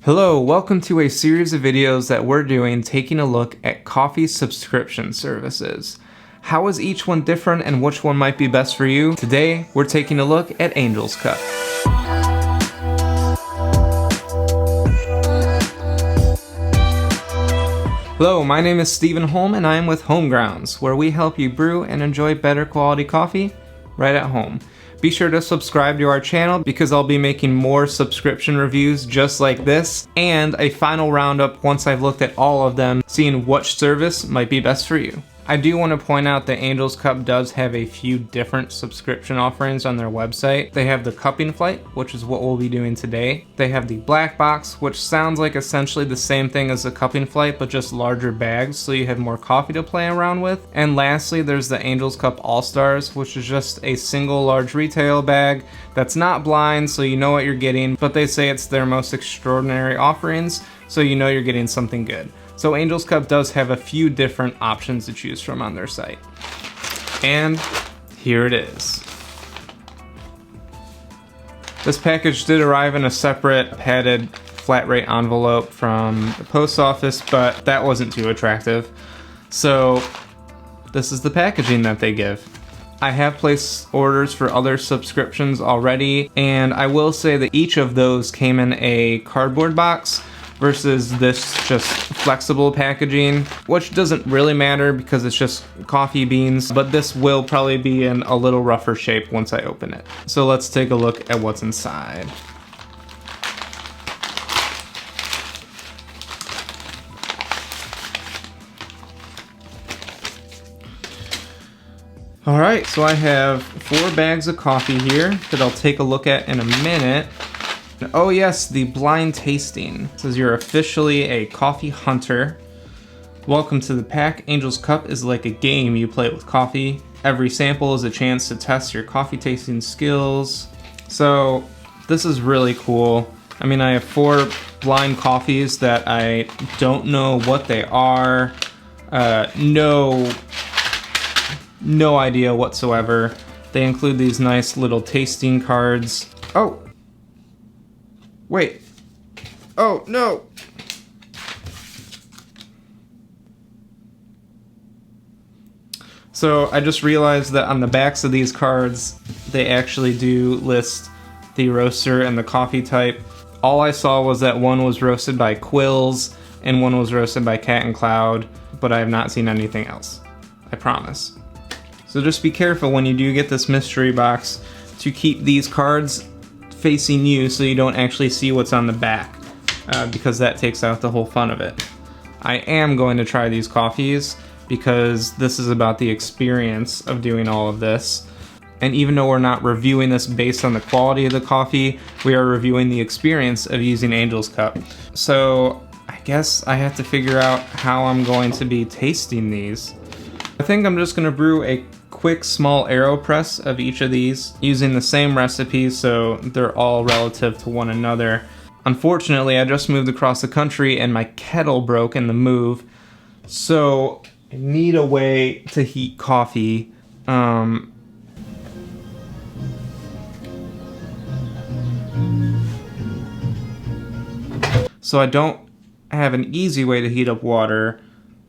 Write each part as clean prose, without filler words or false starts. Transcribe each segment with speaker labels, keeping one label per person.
Speaker 1: Hello, welcome to a series of videos that we're doing taking a look at coffee subscription services. How is each one different and which one might be best for you? Today, we're taking a look at Angel's Cup. Hello, my name is Stephen Holm and I am with HomeGrounds, where we help you brew and enjoy better quality coffee right at home. Be sure to subscribe to our channel because I'll be making more subscription reviews just like this and a final roundup once I've looked at all of them, seeing which service might be best for you. I do want to point out that Angel's Cup does have a few different subscription offerings on their website. They have the cupping flight, which is what we'll be doing today. They have the black box, which sounds like essentially the same thing as the cupping flight, but just larger bags, so you have more coffee to play around with. And lastly, there's the Angel's Cup All-Stars, which is just a single large retail bag that's not blind, so you know what you're getting, but they say it's their most extraordinary offerings, so you know you're getting something good. So Angel's Cup does have a few different options to choose from on their site. And here it is. This package did arrive in a separate padded flat rate envelope from the post office, but that wasn't too attractive. So this is the packaging that they give. I have placed orders for other subscriptions already, and I will say that each of those came in a cardboard box versus this just flexible packaging, which doesn't really matter because it's just coffee beans, but this will probably be in a little rougher shape once I open it. So let's take a look at what's inside. All right, so I have 4 bags of coffee here that I'll take a look at in a minute. Oh yes, the blind tasting. It says you're officially a coffee hunter. Welcome to the pack. Angel's Cup is like a game you play with coffee. Every sample is a chance to test your coffee tasting skills. So this is really cool. I mean, I have 4 blind coffees that I don't know what they are. No idea whatsoever. They include these nice little tasting cards. Oh! Wait. Oh, no. So I just realized that on the backs of these cards, they actually do list the roaster and the coffee type. All I saw was that one was roasted by Quills and one was roasted by Cat and Cloud, but I have not seen anything else. I promise. So just be careful when you do get this mystery box to keep these cards facing you so you don't actually see what's on the back, because that takes out the whole fun of it. I am going to try these coffees because this is about the experience of doing all of this. And even though we're not reviewing this based on the quality of the coffee, we are reviewing the experience of using Angel's Cup. So I guess I have to figure out how I'm going to be tasting these. I think I'm just going to brew a quick small AeroPress of each of these using the same recipe, so they're all relative to one another. Unfortunately, I just moved across the country and my kettle broke in the move, so I need a way to heat coffee. So I don't have an easy way to heat up water,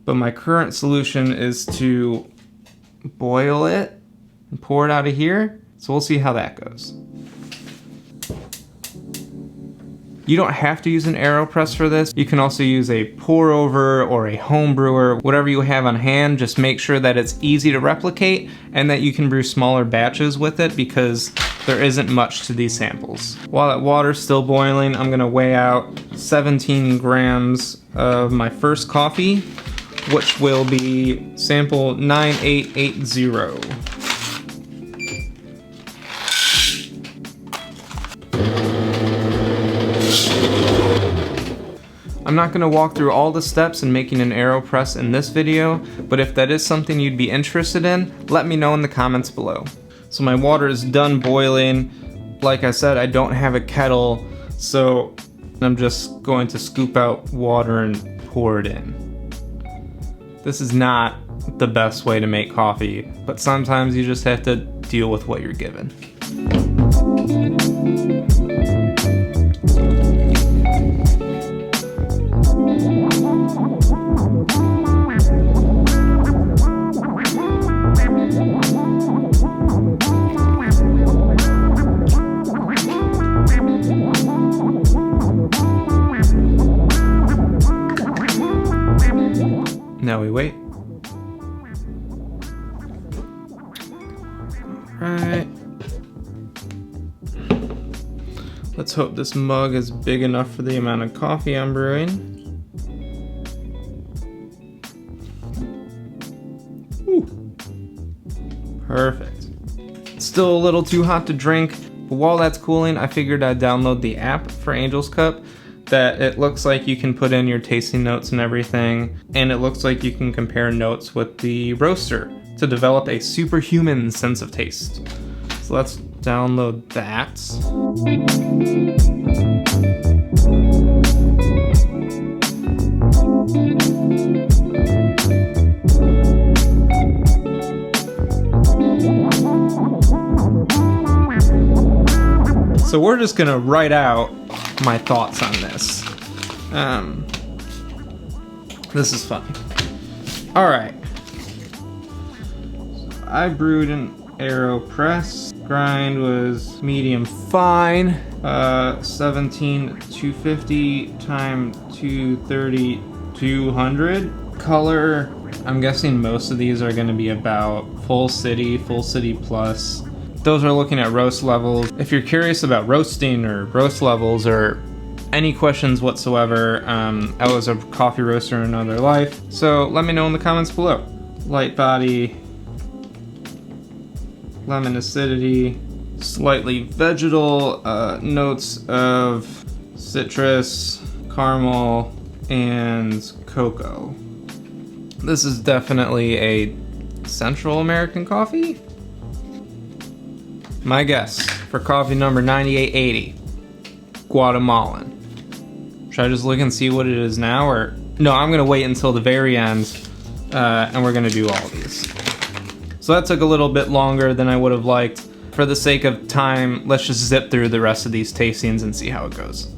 Speaker 1: but my current solution is to boil it and pour it out of here. So we'll see how that goes. You don't have to use an AeroPress for this. You can also use a pour over or a home brewer, whatever you have on hand. Just make sure that it's easy to replicate and that you can brew smaller batches with it because there isn't much to these samples. While that water's still boiling, I'm gonna weigh out 17 grams of my first coffee, which will be sample 9880. I'm not going to walk through all the steps in making an AeroPress in this video, but if that is something you'd be interested in, let me know in the comments below. So my water is done boiling. Like I said, I don't have a kettle, so I'm just going to scoop out water and pour it in. This is not the best way to make coffee, but sometimes you just have to deal with what you're given. Now we wait. Alright. Let's hope this mug is big enough for the amount of coffee I'm brewing. Ooh. Perfect. It's still a little too hot to drink, but while that's cooling, I figured I'd download the app for Angel's Cup that it looks like you can put in your tasting notes and everything, and it looks like you can compare notes with the roaster to develop a superhuman sense of taste. So let's download that. So we're just gonna write out my thoughts on this. This is fun. All right. I brewed an AeroPress. Grind was medium fine. 17,250 times 230, 200. Color, I'm guessing most of these are gonna be about full city plus. Those are looking at roast levels. If you're curious about roasting or roast levels or any questions whatsoever, I was a coffee roaster in another life. So let me know in the comments below. Light body, lemon acidity, slightly vegetal, notes of citrus, caramel, and cocoa. This is definitely a Central American coffee. My guess for coffee number 9880, Guatemalan. Should I just look and see what it is now, or no? I'm gonna wait until the very end, and we're gonna do all of these. So that took a little bit longer than I would have liked. For the sake of time, let's just zip through the rest of these tastings and see how it goes.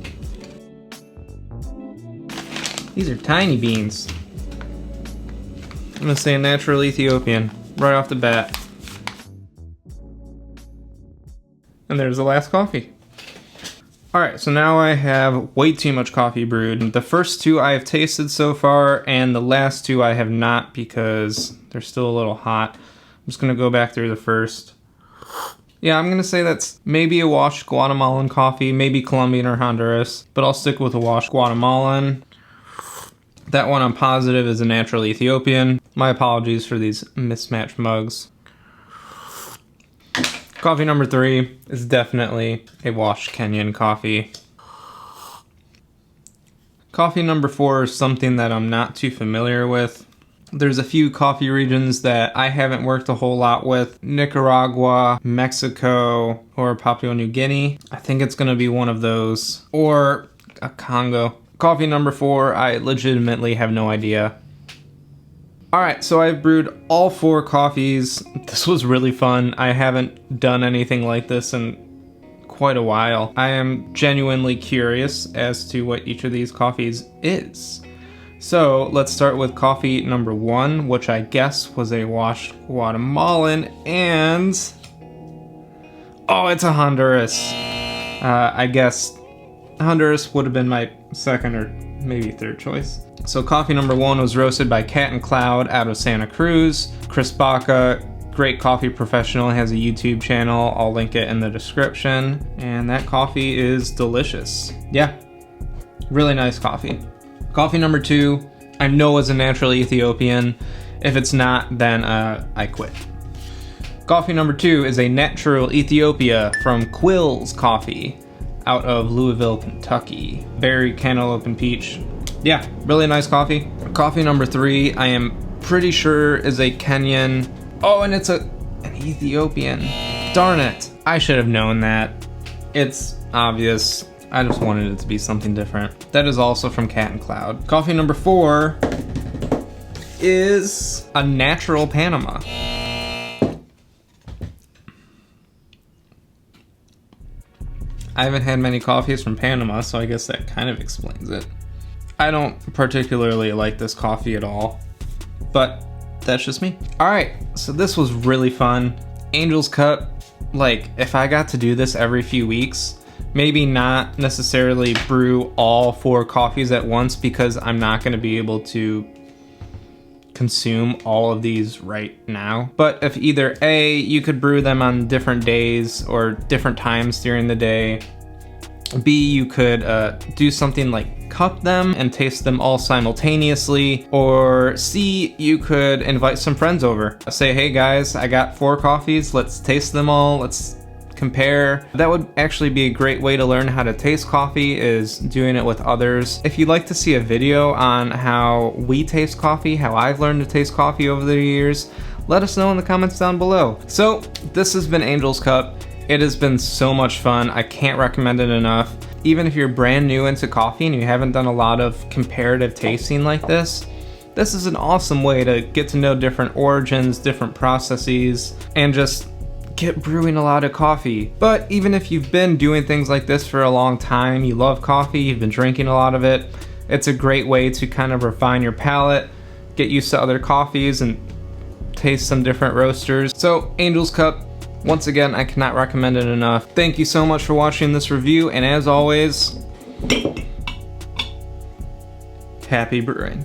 Speaker 1: These are tiny beans. I'm gonna say a natural Ethiopian right off the bat. And there's the last coffee. All right, so now I have way too much coffee brewed. The first two I have tasted so far, and the last two I have not because they're still a little hot. I'm just gonna go back through the first. Yeah, I'm gonna say that's maybe a washed Guatemalan coffee, maybe Colombian or Honduras, but I'll stick with a washed Guatemalan. That one I'm positive is a natural Ethiopian. My apologies for these mismatched mugs. Coffee number 3 is definitely a washed Kenyan coffee. Coffee number 4 is something that I'm not too familiar with. There's a few coffee regions that I haven't worked a whole lot with. Nicaragua, Mexico, or Papua New Guinea. I think it's gonna be one of those. Or a Congo. Coffee number 4, I legitimately have no idea. All right, so I've brewed all 4 coffees. This was really fun. I haven't done anything like this in quite a while. I am genuinely curious as to what each of these coffees is. So let's start with coffee number 1, which I guess was a washed Guatemalan, and oh, it's a Honduras. I guess Honduras would have been my second or maybe third choice. So coffee number 1 was roasted by Cat and Cloud out of Santa Cruz. Chris Baca, great coffee professional, has a YouTube channel. I'll link it in the description. And that coffee is delicious. Yeah, really nice coffee. Coffee number 2, I know is a natural Ethiopian. If it's not, then I quit. Coffee number 2 is a natural Ethiopia from Quill's Coffee out of Louisville, Kentucky. Berry, cantaloupe, and peach. Yeah, really nice coffee. Coffee number 3, I am pretty sure is a Kenyan. Oh, and it's an Ethiopian. Darn it. I should have known that. It's obvious. I just wanted it to be something different. That is also from Cat and Cloud. Coffee number 4 is a natural Panama. I haven't had many coffees from Panama, so I guess that kind of explains it. I don't particularly like this coffee at all, but that's just me. All right, so this was really fun. Angel's Cup, like if I got to do this every few weeks, maybe not necessarily brew all 4 coffees at once because I'm not gonna be able to consume all of these right now. But if either A, you could brew them on different days or different times during the day, B, you could do something like cup them and taste them all simultaneously, or C, you could invite some friends over. Say, hey guys, I got 4 coffees, let's taste them all, let's compare. That would actually be a great way to learn how to taste coffee, is doing it with others. If you'd like to see a video on how we taste coffee, how I've learned to taste coffee over the years, let us know in the comments down below. So this has been Angel's Cup. It has been so much fun. I can't recommend it enough. Even if you're brand new into coffee and you haven't done a lot of comparative tasting like this is an awesome way to get to know different origins, different processes, and just get brewing a lot of coffee. But even if you've been doing things like this for a long time, you love coffee, you've been drinking a lot of it, it's a great way to kind of refine your palate, get used to other coffees, and taste some different roasters. So Angel's Cup, once again, I cannot recommend it enough. Thank you so much for watching this review, and as always, happy brewing.